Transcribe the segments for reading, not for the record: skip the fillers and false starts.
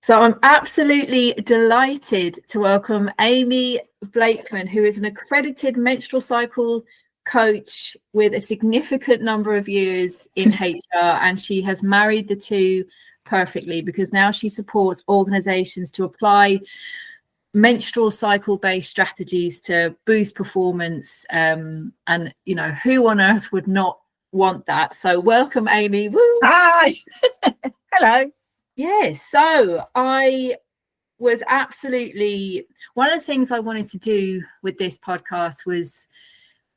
So I'm absolutely delighted to welcome Amy Blakeman, who is an accredited menstrual cycle coach with a significant number of years in HR, and she has married the two perfectly, because now she supports organizations to apply menstrual cycle based strategies to boost performance, and you know, who on earth would not want that? So welcome, Amy. Woo. Hi. Hello. Yes, so I was absolutely, one of the things I wanted to do with this podcast was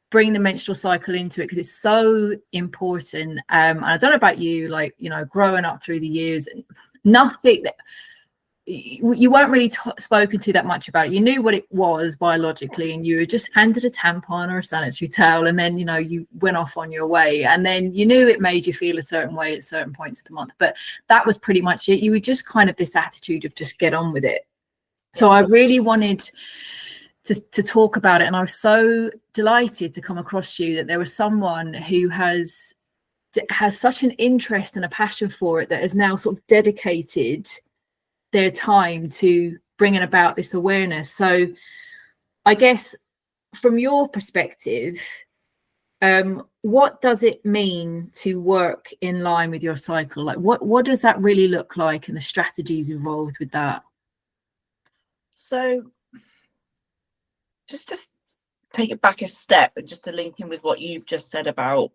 bring the menstrual cycle into it, because it's so important. And I don't know about you, like, you know, growing up through the years, nothing that you weren't really spoken to that much about it. You knew what it was biologically, and you were just handed a tampon or a sanitary towel, and then, you know, you went off on your way, and then you knew it made you feel a certain way at certain points of the month, but that was pretty much it. You were just kind of this attitude of just get on with it. So I really wanted to talk about it, and I was so delighted to come across you, that there was someone who has such an interest and a passion for it, that is now sort of dedicated their time to bringing about this awareness. So I guess from your perspective, what does it mean to work in line with your cycle? Like what does that really look like, and the strategies involved with that? So just to take it back a step, and just to link in with what you've just said about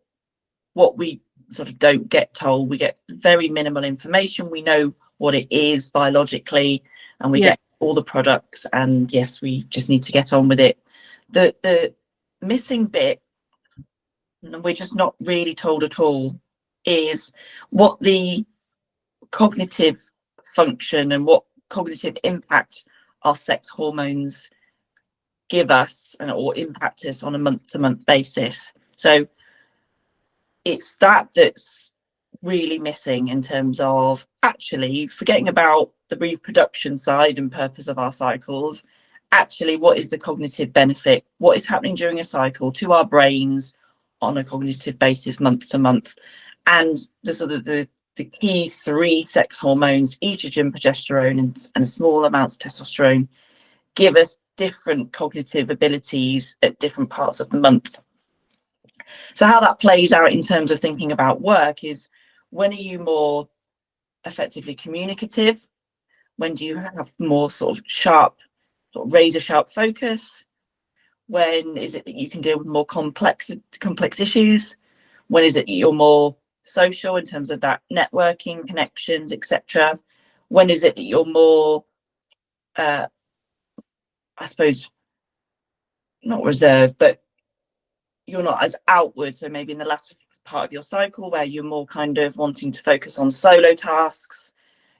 what we sort of don't get told. We get very minimal information. We know what it is biologically, and we get all the products, and yes, we just need to get on with it. The missing bit, and we're just not really told at all, is what the cognitive function and what cognitive impact our sex hormones give us, or impact us on a month-to-month basis. So it's that's really missing, in terms of actually forgetting about the reproduction side and purpose of our cycles. Actually, what is the cognitive benefit? What is happening during a cycle to our brains on a cognitive basis, month to month? And the sort of the key three sex hormones, estrogen, progesterone, and small amounts of testosterone, give us different cognitive abilities at different parts of the month. So how that plays out in terms of thinking about work is, when are you more effectively communicative? When do you have more sort of sharp, sort of razor sharp focus? When is it that you can deal with more complex issues? When is it you're more social in terms of that networking, connections, etc.? When is it that you're more, I suppose, not reserved, but you're not as outward? So maybe in the latter part of your cycle, where you're more kind of wanting to focus on solo tasks,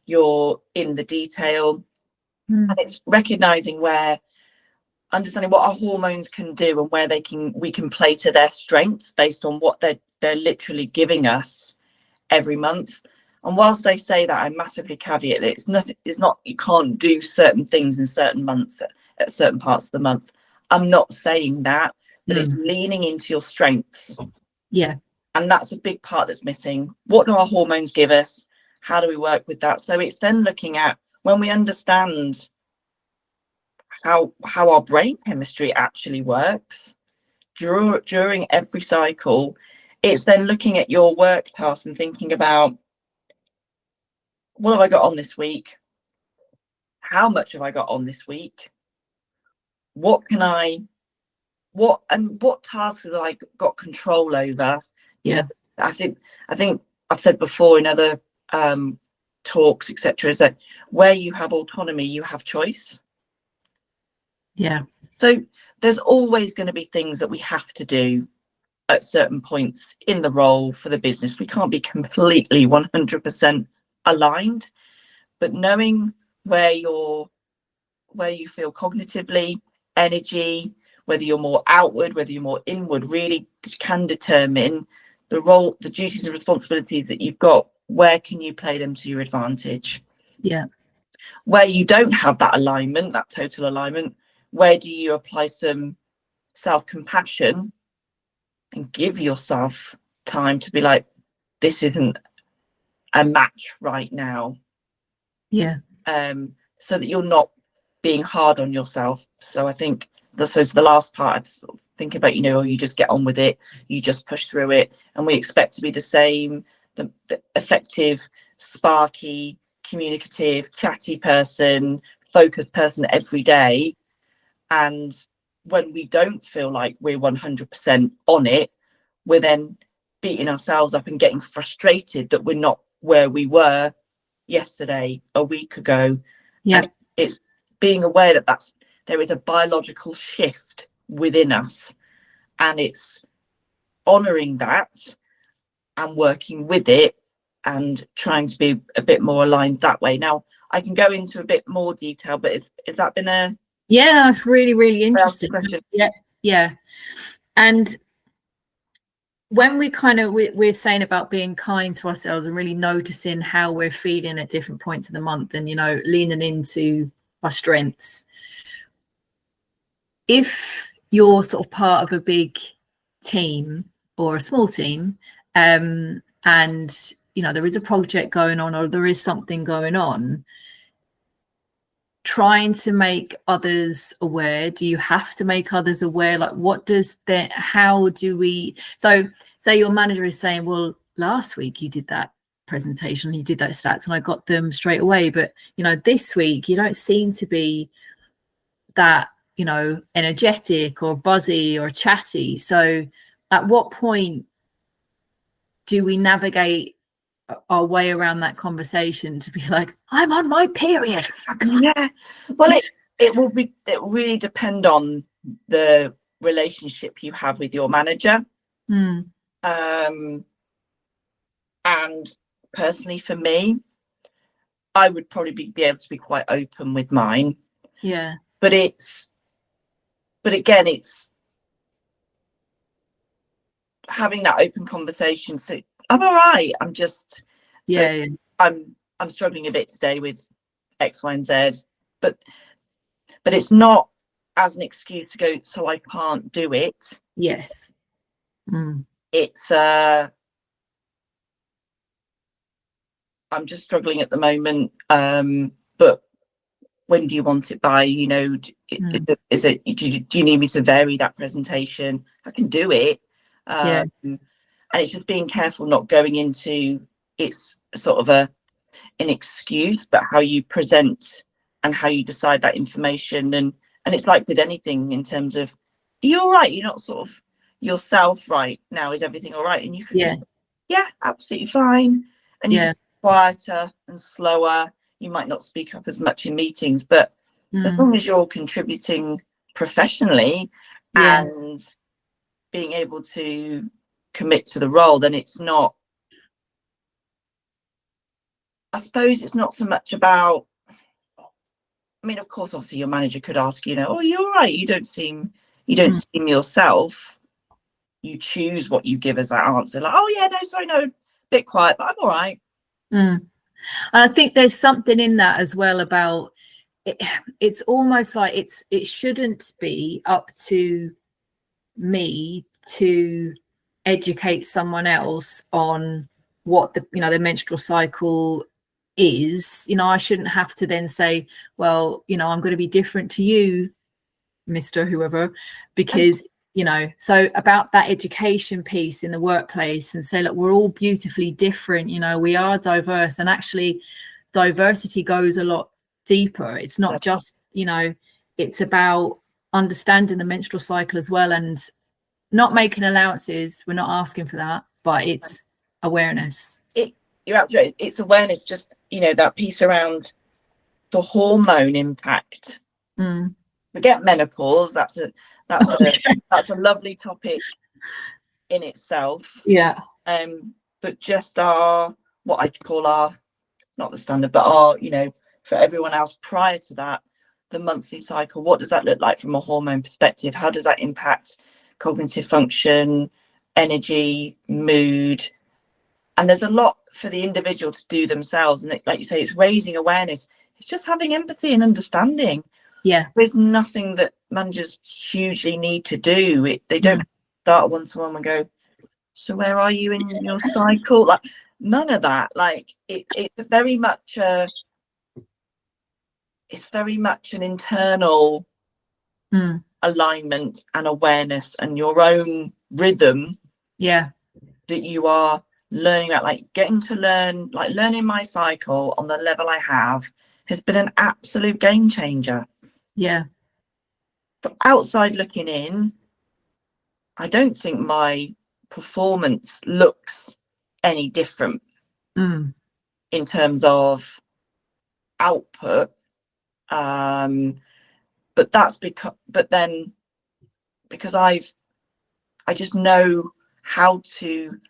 you're in the detail. And it's recognizing where, understanding what our hormones can do, and where we can play to their strengths based on what they're literally giving us every month. And whilst they say that, I massively caveat that it's not you can't do certain things in certain months at certain parts of the month. I'm not saying that, but it's leaning into your strengths. Yeah. And that's a big part that's missing. What do our hormones give us? How do we work with that? So it's then looking at, when we understand how our brain chemistry actually works during every cycle, it's then looking at your work tasks and thinking about, what have I got on this week? How much have I got on this week? What tasks have I got control over? Yeah. I think I've said before in other talks, etc., is that where you have autonomy, you have choice. Yeah. So there's always going to be things that we have to do at certain points in the role for the business. We can't be completely 100% aligned, but knowing where you feel cognitively, energy, whether you're more outward, whether you're more inward, really can determine the role, the duties and responsibilities that you've got. Where can you play them to your advantage? Yeah. Where you don't have that alignment, that total alignment, where do you apply some self-compassion and give yourself time to be like, this isn't a match right now. Yeah. So that you're not being hard on yourself. So I think so it's the last part I'd sort of think about, you just get on with it, you just push through it, and we expect to be the same, the effective, sparky, communicative, chatty person, focused person every day. And when we don't feel like we're 100% on it, we're then beating ourselves up and getting frustrated that we're not where we were yesterday, a week ago. Yeah. And it's being aware that there is a biological shift within us, and it's honoring that and working with it and trying to be a bit more aligned that way. Now, I can go into a bit more detail, but has that been a... Yeah, that's really, really interesting. Question? Yeah. And when we're saying about being kind to ourselves and really noticing how we're feeling at different points of the month and, leaning into our strengths. If you're sort of part of a big team or a small team, and, there is a project going on or there is something going on, trying to make others aware. Do you have to make others aware? Like, how do we, so say your manager is saying, well, last week you did that presentation, you did those stats and I got them straight away, but this week you don't seem to be that energetic or buzzy or chatty. So at what point do we navigate our way around that conversation to be like, I'm on my period? Yeah, well, it will really depend on the relationship you have with your manager. And personally, for me, I would probably be able to be quite open with mine. Yeah. But again, it's having that open conversation. So I'm all right. I'm just, I'm struggling a bit today with X, Y, and Z, but it's not as an excuse to go, so I can't do it. Yes. It's I'm just struggling at the moment, but when do you want it by? Is it do you need me to vary that presentation? I can do it. And it's just being careful not going into it's sort of an excuse, but how you present and how you decide that information. And it's like with anything in terms of, are you all right? You're not sort of yourself right now. Is everything all right? And you can just, absolutely fine. And you just quieter and slower. You might not speak up as much in meetings, but as long as you're contributing professionally and being able to commit to the role, then it's not, I suppose it's not so much about, I mean, of course, obviously your manager could ask, oh, you're all right. You don't seem yourself. You choose what you give as that answer. Like, oh yeah, no, sorry, no, a bit quiet, but I'm all right. And I think there's something in that as well about it. It's almost like it shouldn't be up to me to educate someone else on what the menstrual cycle is. I shouldn't have to then say, well, I'm going to be different to you, Mr. Whoever, because so about that education piece in the workplace and say, look, we're all beautifully different, we are diverse, and actually diversity goes a lot deeper. It's not just it's about understanding the menstrual cycle as well, and not making allowances. We're not asking for that, but it's awareness. You're absolutely right. It's awareness, just that piece around the hormone impact. Forget menopause. That's a lovely topic in itself. But just what I call not the standard, but for everyone else prior to that, the monthly cycle. What does that look like from a hormone perspective? How does that impact cognitive function, energy, mood? And there's a lot for the individual to do themselves. And like you say, it's raising awareness. It's just having empathy and understanding. There's nothing that managers hugely need to do. They don't start one-to-one and go, so where are you in your cycle? Like, none of that. Like, it's very much it's very much an internal Mm. alignment and awareness and your own rhythm Yeah. that you are learning about, like getting to learn, like learning my cycle on the level I have has been an absolute game changer. Yeah. But outside looking in, I don't think my performance looks any different in terms of output. But that's because I just know how to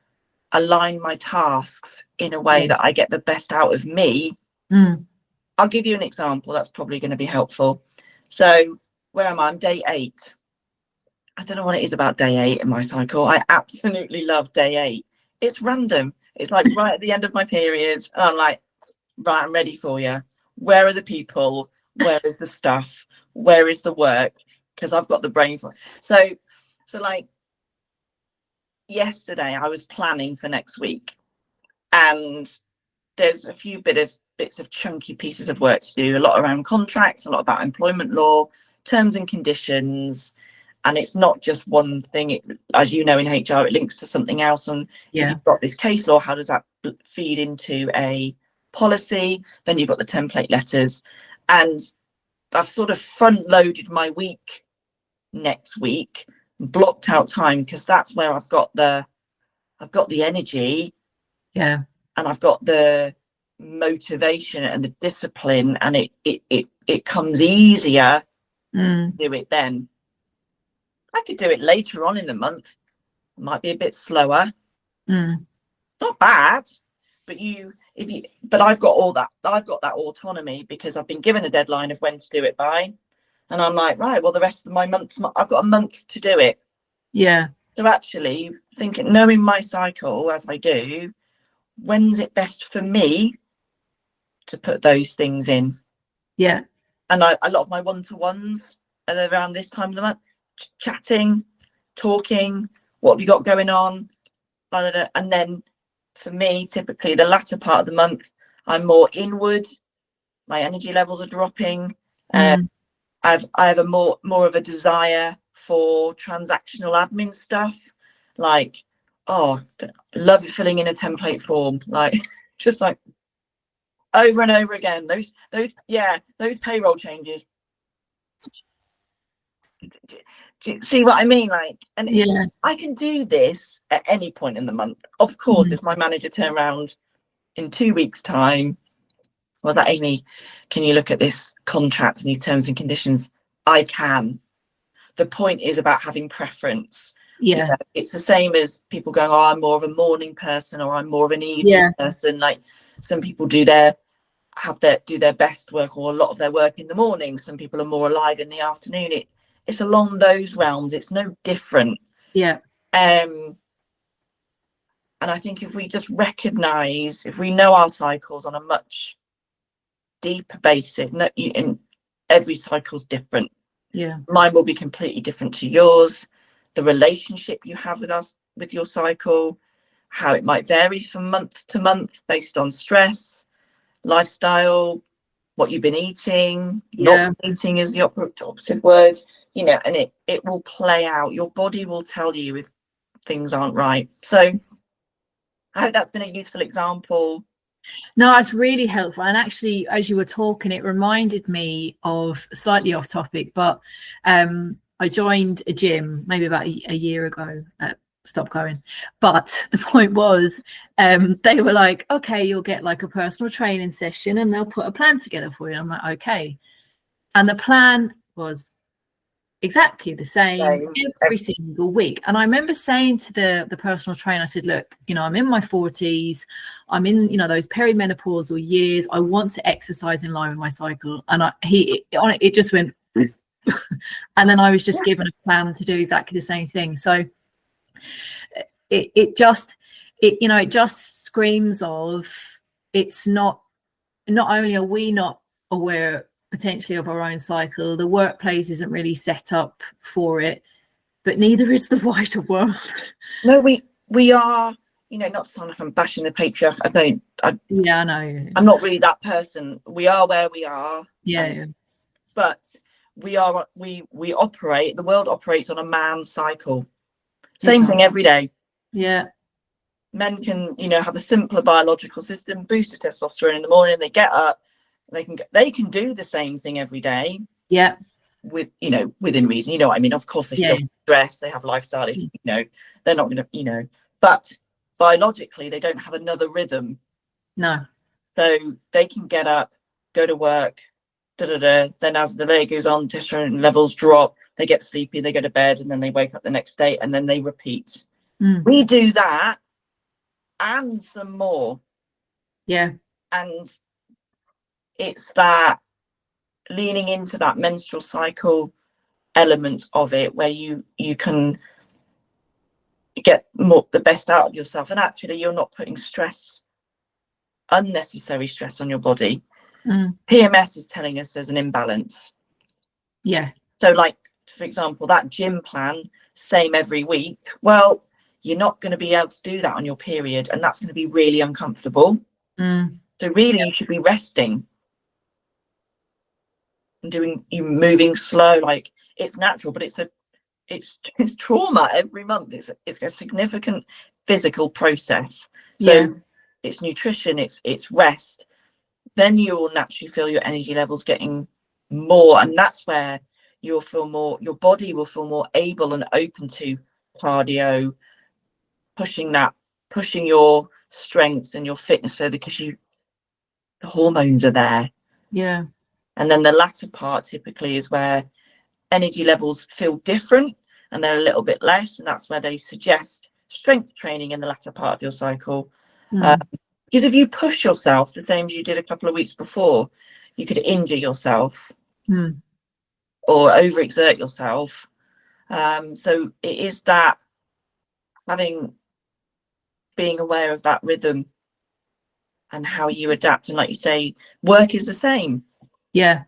align my tasks in a way that I get the best out of me. I'll give you an example that's probably going to be helpful. So where am I? I'm day 8. I don't know what it is about day 8 in my cycle. I absolutely love day 8. It's random. It's like right at the end of my period, and I'm like, right, I'm ready for you. Where are the people? Where is the stuff? Where is the work? Because I've got the brain for it. So like yesterday I was planning for next week, and there's a few bits of chunky pieces of work to do, a lot around contracts, a lot about employment law, terms and conditions. And it's not just one thing. As you know, in HR, it links to something else. And if you've got this case law, how does that feed into a policy? Then you've got the template letters. And I've sort of front loaded my week next week, blocked out time, because that's where I've got the energy. Yeah. And I've got the motivation and the discipline, and it comes easier to do it then. I could do it later on in the month. It might be a bit slower. Not bad, but I've got that autonomy, because I've been given a deadline of when to do it by, and I'm like, right, well, the rest of my month, I've got a month to do it. Yeah. So actually knowing my cycle as I do, when's it best for me to put those things in? Yeah. And a lot of my one-to-ones are around this time of the month, chatting, talking, what have you got going on, blah, blah, blah. And then for me, typically the latter part of the month, I'm more inward, my energy levels are dropping. I have a more of a desire for transactional admin stuff, like, love filling in a template form, like just like over and over again. Those payroll changes. See what I mean? Like, and I can do this at any point in the month. Of course, if my manager turned around in 2 weeks' time, well, that Amy, can you look at this contract and these terms and conditions? I can. The point is about having preference. Yeah. It's the same as people going, I'm more of a morning person, or I'm more of an evening person. Like, some people do their best work, or a lot of their work in the morning. Some people are more alive in the afternoon. It's along those realms. It's no different. Yeah. And I think if we just recognize, if we know our cycles on a much deeper basis, and every cycle's different. Yeah. Mine will be completely different to yours. The relationship you have with your cycle, how it might vary from month to month based on stress, lifestyle, what you've been eating, not eating is the operative word, and it will play out. Your body will tell you if things aren't right. So I hope that's been a useful example. No, it's really helpful. And actually, as you were talking, it reminded me of, slightly off topic, but I joined a gym maybe about a year ago. Stopped going, but the point was, they were like, okay, you'll get like a personal training session and they'll put a plan together for you. I'm like, okay. And the plan was exactly the same every single week. And I remember saying to the personal trainer, I said, look, I'm in my 40s, I'm in those perimenopausal years, I want to exercise in line with my cycle. And it just went and then I was just given a plan to do exactly the same thing. So it just screams of, it's not only are we not aware potentially of our own cycle, the workplace isn't really set up for it, but neither is the wider world. No, we are, not to sound like I'm bashing the patriarch. I know. I'm not really that person. We are where we are. Yeah. But we operate, the world operates on a man's cycle. Same thing every day. Yeah. Men can, have a simpler biological system, boosted testosterone in the morning, they get up, they can do the same thing every day. Yeah. With, within reason, what I mean? Of course, they still stress, they have lifestyle, they're not going to, but biologically, they don't have another rhythm. No. So they can get up, go to work, then as the day goes on, testosterone levels drop, they get sleepy, they go to bed, and then they wake up the next day, and then they repeat. We do that and some more. Yeah. And it's that leaning into that menstrual cycle element of it, where you can get the best out of yourself, and actually you're not putting unnecessary stress on your body. PMS is telling us there's an imbalance. Yeah. So, like, for example, that gym plan, same every week, well, you're not going to be able to do that on your period, and that's going to be really uncomfortable. So really, you should be resting and moving slow. Like, it's natural, but it's trauma every month. It's a significant physical process. So it's nutrition, it's rest. Then you will naturally feel your energy levels getting more, and that's where your body will feel more able and open to cardio, pushing your strength and your fitness further, because the hormones are there. Yeah. And then the latter part typically is where energy levels feel different and they're a little bit less, and that's where they suggest strength training in the latter part of your cycle. Because if you push yourself the same as you did a couple of weeks before, you could injure yourself or overexert yourself. So it is that being aware of that rhythm and how you adapt. And like you say, work is the same. Yeah.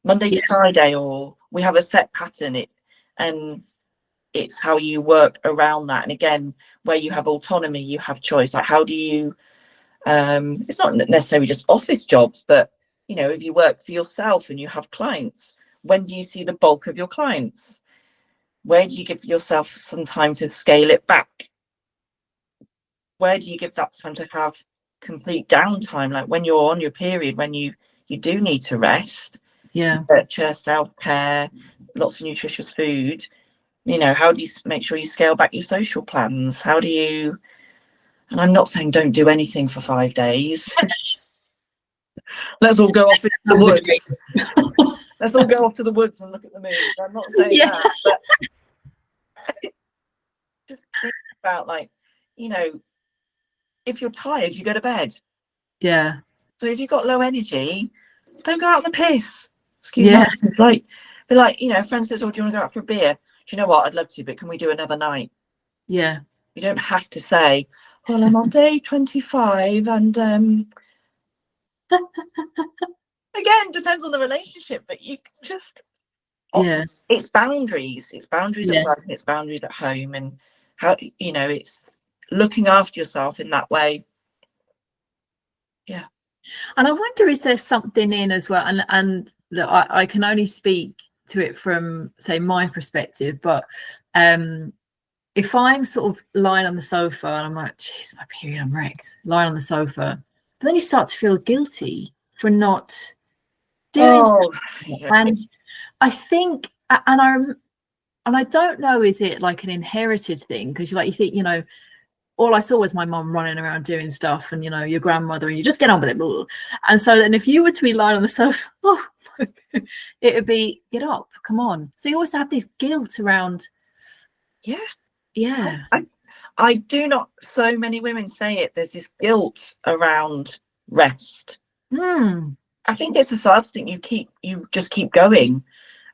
Monday to Friday, or we have a set pattern. And it's how you work around that. And again, where you have autonomy, you have choice. Like, how do you it's not necessarily just office jobs, but if you work for yourself and you have clients, when do you see the bulk of your clients? Where do you give yourself some time to scale it back? Where do you give that time to have complete downtime? Like when you're on your period, when you do need to rest, nurture, self-care, lots of nutritious food. How do you make sure you scale back your social plans? How do you, and I'm not saying don't do anything for 5 days. Let's all go off into the woods. Let's all go off to the woods and look at the moon. I'm not saying that, but just think about, like, if you're tired, you go to bed. Yeah. So if you've got low energy, don't go out on the piss. Excuse me. Like, a friend says, "Oh, do you want to go out for a beer?" Do you know what? I'd love to, but can we do another night? Yeah. You don't have to say, "Well, I'm on day 25 and again, depends on the relationship, but you just it's boundaries. It's boundaries at work and it's boundaries at home, and how it's looking after yourself in that way. Yeah. And I wonder, is there something in as well? And look, I can only speak to it from, say, my perspective, but if I'm sort of lying on the sofa and I'm like, geez, my period, I'm wrecked, lying on the sofa, but then you start to feel guilty for not doing something. And I think, and I don't know, is it like an inherited thing? Because you think, all I saw was my mom running around doing stuff, and your grandmother, and you just get on with it. And so then if you were to be lying on the sofa, it would be, get up, come on. So you always have this guilt around. Yeah. I do not. So many women say it. There's this guilt around rest. I think it's a sad thing. You just keep going,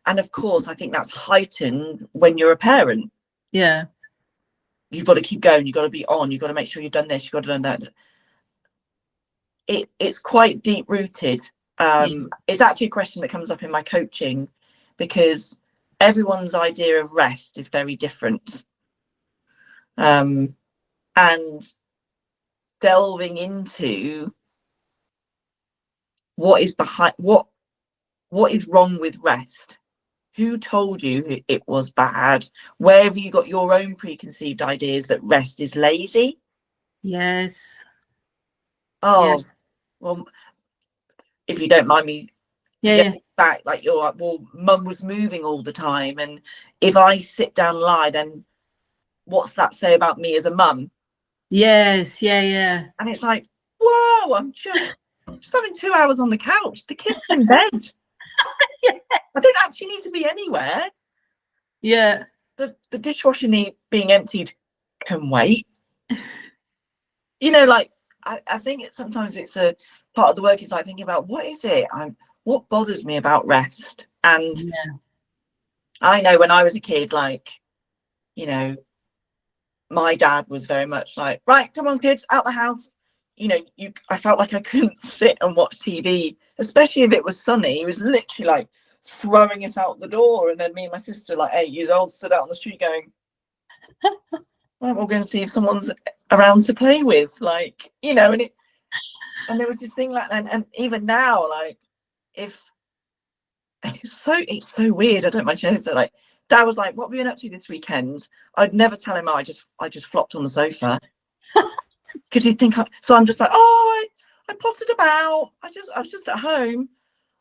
and of course, I think that's heightened when you're a parent. Yeah. You've got to keep going. You've got to be on. You've got to make sure you've done this. You've got to done that. It's quite deep rooted. It's actually a question that comes up in my coaching, because everyone's idea of rest is very different. And delving into what is behind, what what is wrong with rest? Who told you it was bad? Where have you got your own preconceived ideas that rest is lazy? Yes. Oh, well, if you don't mind me Yeah. back, like, you're like, well, mum was moving all the time, and if I sit down and lie, then what's that say about me as a mum? Yes. Yeah. And it's like, whoa, I'm just having 2 hours on the couch. The kid's in bed. Yeah. I don't actually need to be anywhere. Yeah. The dishwasher being emptied can wait. You know, like, I think sometimes it's a part of the work is like thinking about what bothers me about rest. And Yeah. I know when I was a kid, like, you know, my dad was very much like, right, come on, kids, out the house. You know, I felt like I couldn't sit and watch TV, especially if it was sunny. He was literally like throwing it out the door. And then me and my sister, like 8 years old, stood out on the street going, well, we're going to see if someone's around to play with, like, you know. And there was this thing like that. And even now, like, if it's so weird, I don't mind sharing. So like, dad was like, what have you been up to this weekend? I'd never tell him. I just flopped on the sofa. Because he'd think so I'm just like, oh, I potted about. I was just at home.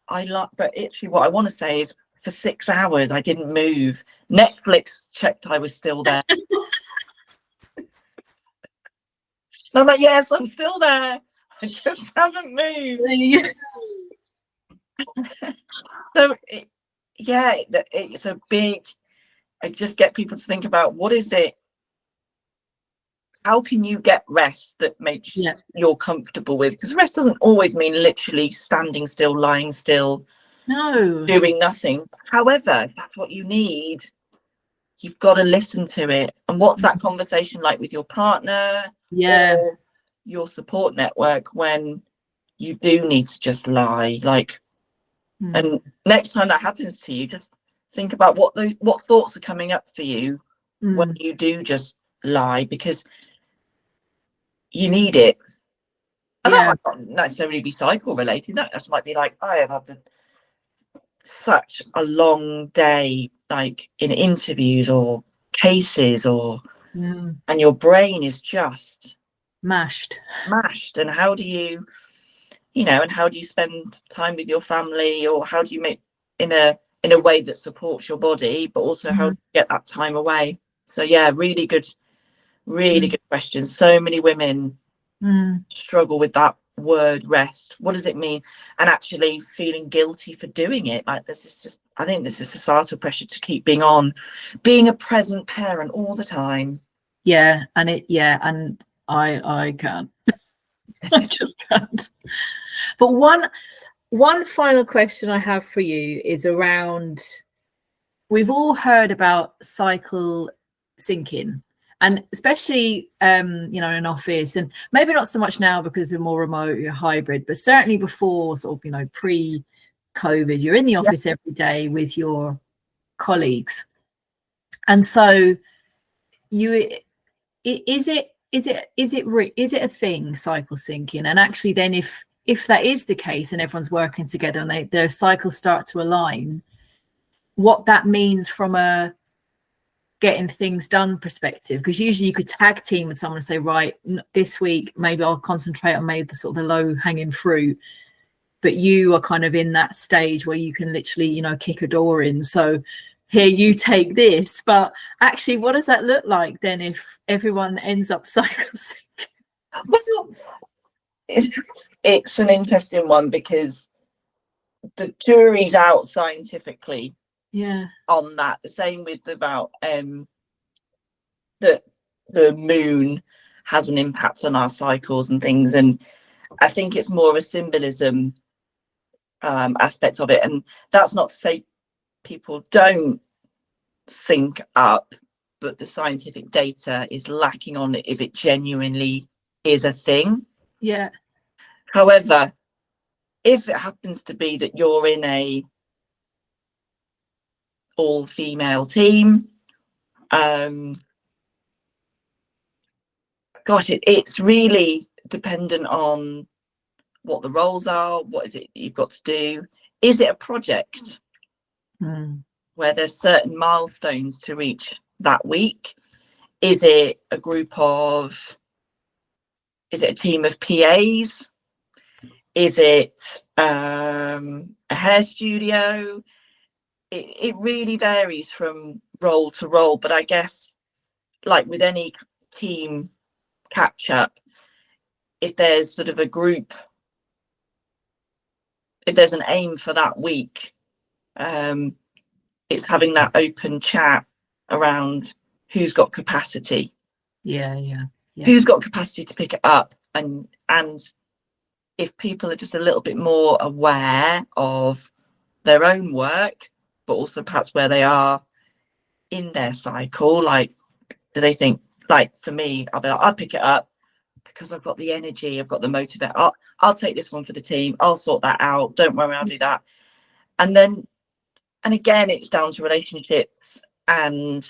But actually what I want to say is, for 6 hours I didn't move. Netflix checked I was still there. And I'm like, yes, I'm still there. I just haven't moved. So it's a big. I just get people to think about, what is it? How can you get rest that makes you're comfortable with? Because rest doesn't always mean literally standing still, lying still, doing nothing. However, if that's what you need, you've got to listen to it. And what's that conversation like with your partner or your support network when you do need to just lie? Like, and next time that happens to you, just think about what thoughts are coming up for you when you do just lie, because you need it. And that might not necessarily be cycle related. That just might be like, I have had such a long day, like in interviews or cases, or and your brain is just mashed. And how do you and how do you spend time with your family, or how do you make in a way that supports your body, but also how do you get that time away? So yeah, really good question. So many women struggle with that word rest. What does it mean? And actually feeling guilty for doing it. Like, this is just, I think this is societal pressure to keep being a present parent all the time. And I can't. I just can't. But one final question I have for you is around, we've all heard about cycle syncing, and especially in an office, and maybe not so much now because we're more remote, you're hybrid, but certainly before, sort of pre-COVID, you're in the office every day with your colleagues. And so is it a thing, cycle syncing? And actually then if that is the case and everyone's working together and their cycles start to align, what that means from a getting things done perspective, because usually you could tag team with someone and say, right, this week maybe I'll concentrate on maybe the sort of the low hanging fruit, but you are kind of in that stage where you can literally kick a door in, so here, you take this. But actually, what does that look like then if everyone ends up cycle syncing? Well, it's an interesting one, because the jury's out scientifically on that. The same with about that the moon has an impact on our cycles and things, and I think it's more of a symbolism aspect of it. And that's not to say people don't sync up, but the scientific data is lacking on it if it genuinely is a thing. However, if it happens to be that you're in a all-female team, it's really dependent on what the roles are, what is it you've got to do. is it a project where there's certain milestones to reach that week? Is it a team of PAs? Is it a hair studio? It really varies from role to role, but I guess like with any team catch up, if there's sort of a group, if there's an aim for that week, it's having that open chat around who's got capacity. Yeah. Who's got capacity to pick it up, and if people are just a little bit more aware of their own work, but also perhaps where they are in their cycle, like, do they think, like for me, I'll pick it up because I've got the energy, I've got the motivate. I'll take this one for the team. I'll sort that out. Don't worry, I'll do that. And again, it's down to relationships and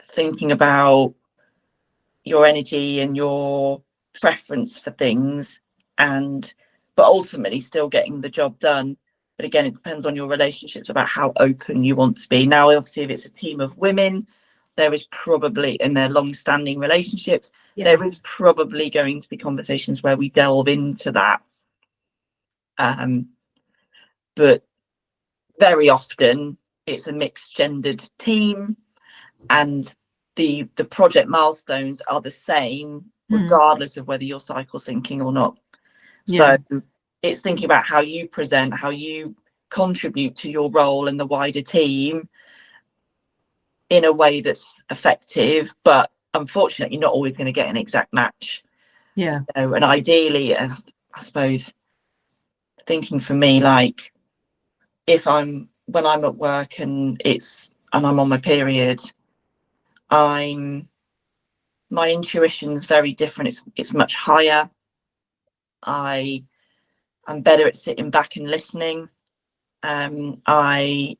thinking about your energy and your preference for things, but ultimately still getting the job done. But again, it depends on your relationships about how open you want to be. Now, obviously, if it's a team of women, there is probably, in their long-standing relationships, there is probably going to be conversations where we delve into that. But very often it's a mixed gendered team, and the project milestones are the same regardless of whether you're cycle syncing or not. So it's thinking about how you present, how you contribute to your role in the wider team in a way that's effective, but unfortunately you're not always going to get an exact match. And ideally, I suppose, thinking for me, like when I'm at work and I'm on my period, my intuition's very different. It's much higher. I'm better at sitting back and listening. I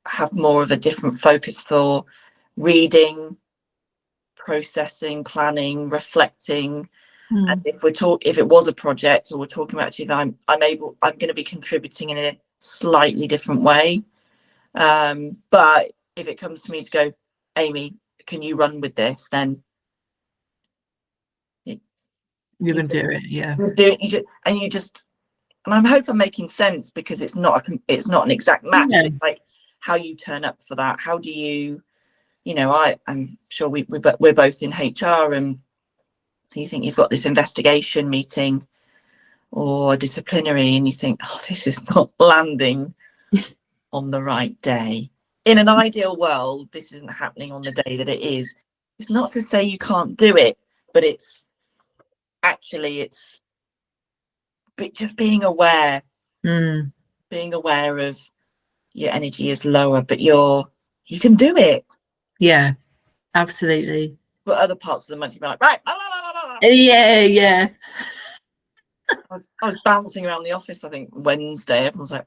have more of a different focus for reading, processing, planning, reflecting. And if it was a project, or we're talking about I'm going to be contributing in a slightly different way. But if it comes to me to go, Amy, can you run with this? Then you're going to do it. Yeah. You do it. And I hope I'm making sense, because it's not an exact match. It's like how you turn up for that. How do you, I'm sure we're both in HR, and you think you've got this investigation meeting or a disciplinary, and you think, oh, this is not landing on the right day. In an ideal world, this isn't happening on the day that it is. It's not to say you can't do it, but it's just being aware of your energy is lower, but you can do it. Yeah, absolutely. But other parts of the month, you'd be like, right, yeah. I was bouncing around the office, I think Wednesday. Everyone's like,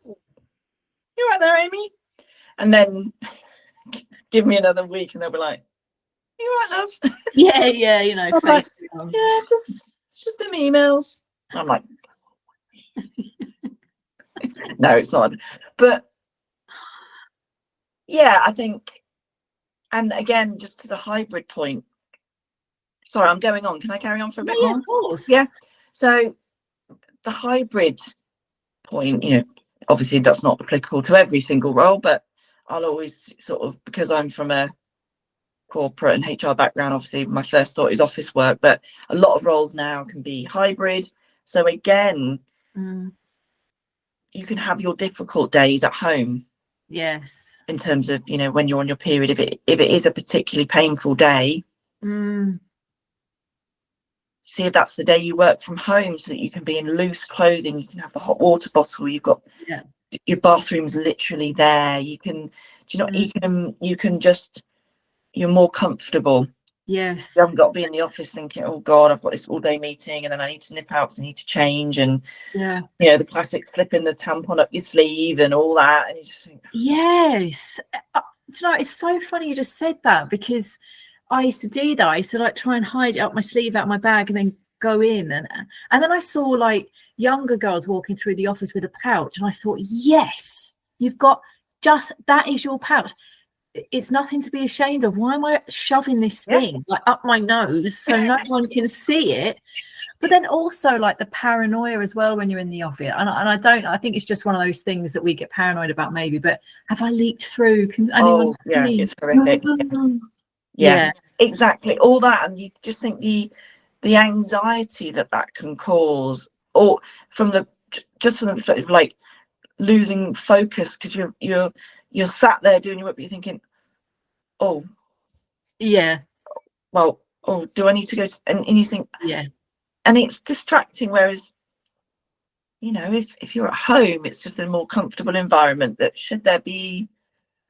you right there, Amy? And then give me another week and they'll be like, you right, love? Yeah, like, it's just them emails. And I'm like, no, it's not. But yeah, I think, and again, just to the hybrid point, sorry, I'm going on. Can I carry on for a bit more? Of course. Yeah. So the hybrid point, obviously that's not applicable to every single role, but I'll always sort of, because I'm from a corporate and HR background, obviously my first thought is office work, but a lot of roles now can be hybrid. So again, you can have your difficult days at home. Yes. In terms of, when you're on your period, if it is a particularly painful day, see if that's the day you work from home, so that you can be in loose clothing, you can have the hot water bottle, you've got your bathroom's literally there, you can just, you're more comfortable. Yes. You haven't got to be in the office thinking, oh God, I've got this all day meeting and then I need to nip out because I need to change, and the classic flipping the tampon up your sleeve and all that, and you just think, yes. It's so funny you just said that, because I used to do that. I used to try and hide it up my sleeve, out my bag, and then go in, and then I saw like younger girls walking through the office with a pouch, and I thought, yes, you've got, just that is your pouch. It's nothing to be ashamed of. Why am I shoving this thing like up my nose so no one can see it? But then also like the paranoia as well when you're in the office, and I think it's just one of those things that we get paranoid about maybe, but have I leaked through? Can anyone see? It's horrific. Yeah, exactly, all that. And you just think the anxiety that can cause, or from the perspective of like losing focus, because you're sat there doing your work, but you're thinking, oh yeah, well, oh, do I need to go to, and you think, yeah, and it's distracting. Whereas, you know, if you're at home, it's just a more comfortable environment, that should there be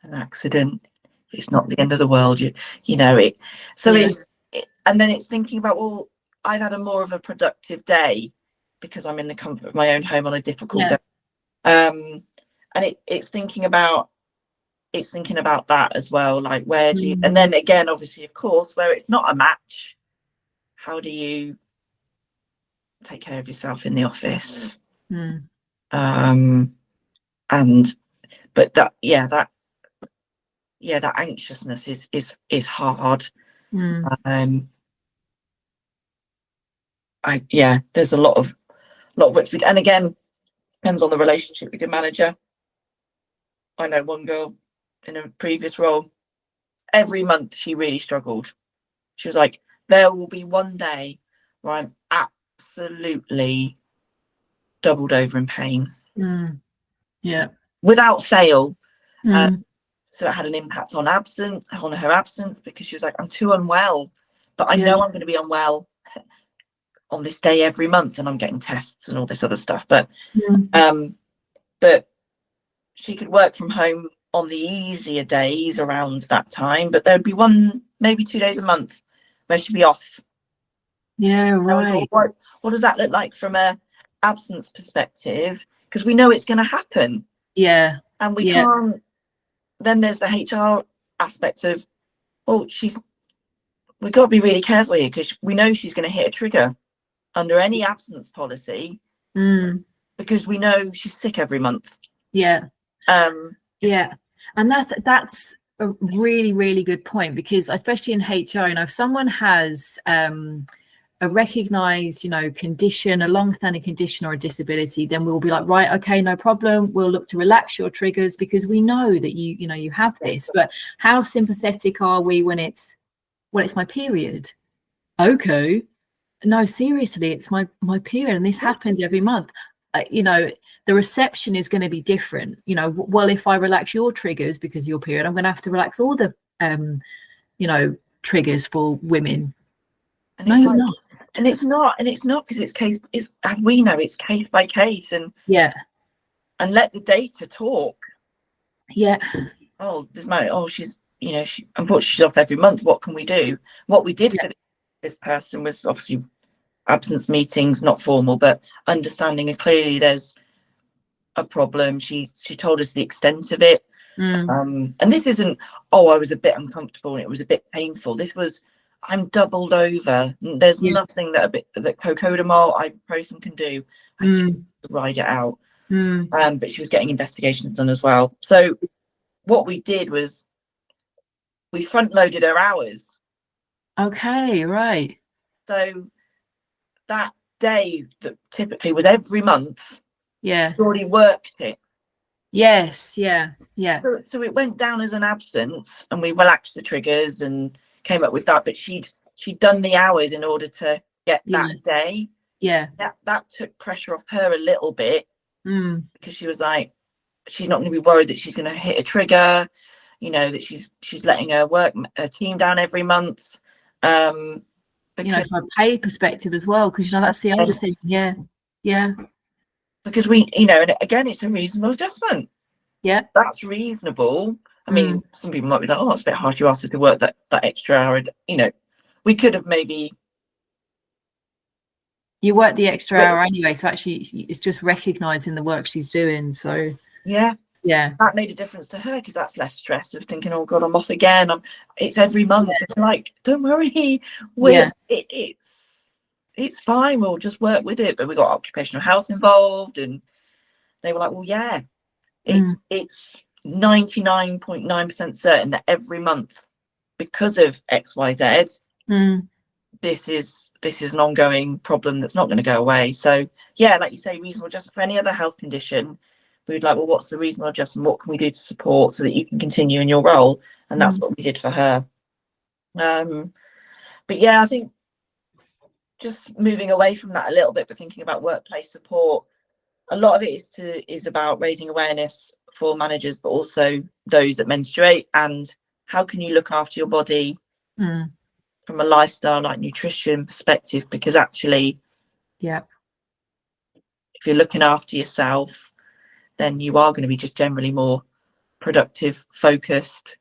an accident, it's not the end of the world. You know it. So and then it's thinking about, well, I've had a more of a productive day because I'm in the comfort of my own home on a difficult day. And it's thinking about that as well, like where do you, and then again, obviously, of course, where it's not a match, how do you take care of yourself in the office? And but that anxiousness is hard. There's a lot of work to be, and again, depends on the relationship with your manager. I know one girl in a previous role, every month she really struggled. She was like, there will be one day where I'm absolutely doubled over in pain. Without fail. So it had an impact on her absence, because she was like, I'm too unwell, but I know I'm going to be unwell on this day every month, and I'm getting tests and all this other stuff. But she could work from home on the easier days around that time, but there'd be one, maybe 2 days a month where she'd be off. What does that look like from a absence perspective? Because we know it's going to happen. And we can't. Then there's the HR aspect of, well, we've got to be really careful here, because we know she's going to hit a trigger under any absence policy, because we know she's sick every month. And that's a really, really good point, because especially in HR, you know, if someone has a recognized, you know, condition, a long-standing condition or a disability, then we'll be like, right, okay, no problem, we'll look to relax your triggers, because we know that you have this. But how sympathetic are we when it's my period? Okay, no, seriously, it's my period, and this happens every month. You know, the reception is going to be different. You know, well, if I relax your triggers because of your period, I'm going to have to relax all the triggers for women. And it's not because it's case, it's, as we know, it's case by case, and let the data talk. She's, you know, unfortunately she's off every month. What can we do? What we did for this person was obviously absence meetings, not formal, but understanding it clearly. There's a problem. She told us the extent of it. And this isn't, I was a bit uncomfortable and it was a bit painful. This was, I'm doubled over. There's nothing that cocodamol, ibuprofen can do. I just ride it out. But she was getting investigations done as well. So what we did was we front loaded her hours. Okay, right. So that day that typically was every month, she already worked it. So it went down as an absence, and we relaxed the triggers and came up with that. But she'd done the hours in order to get that day. That took pressure off her a little bit, because she was like, she's not going to be worried that she's going to hit a trigger, you know, that she's letting her team down every month. Because, you know, from a pay perspective as well, because, you know, that's the other thing. Because we, you know, and again, it's a reasonable adjustment. That's reasonable. I mean, some people might be like, oh, it's a bit hard. You asked us to work that extra hour. You know, we could have maybe. You work the extra hour anyway, so actually it's just recognizing the work she's doing. So that made a difference to her, because that's less stress of thinking, oh God, I'm off again. It's every month. It's like, don't worry, it's it's fine, we'll just work with it. But we got occupational health involved, and they were like, well, yeah, it's 99.9% certain that every month, because of XYZ, this is an ongoing problem that's not going to go away. So yeah, like you say, reasonable adjustment. For any other health condition, we'd like, well, what's the reasonable adjustment? What can we do to support so that you can continue in your role? And that's what we did for her. But yeah, I think just moving away from that a little bit, but thinking about workplace support, a lot of it is about raising awareness for managers, but also those that menstruate, and how can you look after your body from a lifestyle, like nutrition perspective, because actually, yeah, if you're looking after yourself, then you are going to be just generally more productive, focused,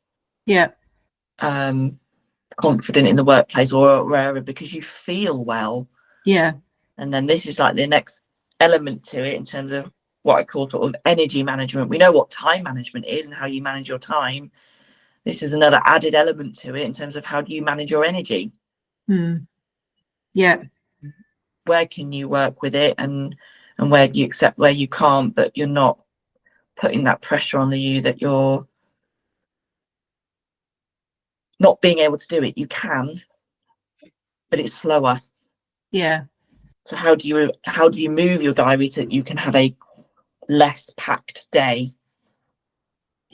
confident in the workplace or wherever, because you feel well. And then this is like the next element to it in terms of what I call sort of energy management. We know what time management is and how you manage your time. This is another added element to it in terms of how do you manage your energy. Where can you work with it, and where do you accept where you can't, but you're not putting that pressure on you that you're not being able to do it. You can, but it's slower. So how do you move your diary so that you can have a less packed day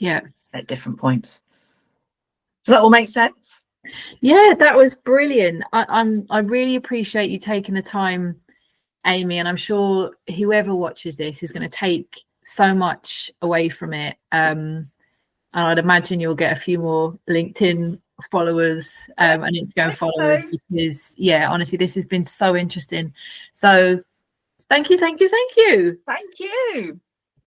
at different points? Does that all make sense? Yeah, that was brilliant. I really appreciate you taking the time, Amy, and I'm sure whoever watches this is going to take so much away from it. And I'd imagine you'll get a few more LinkedIn followers and Instagram followers, because honestly, this has been so interesting. So thank you. Thank you.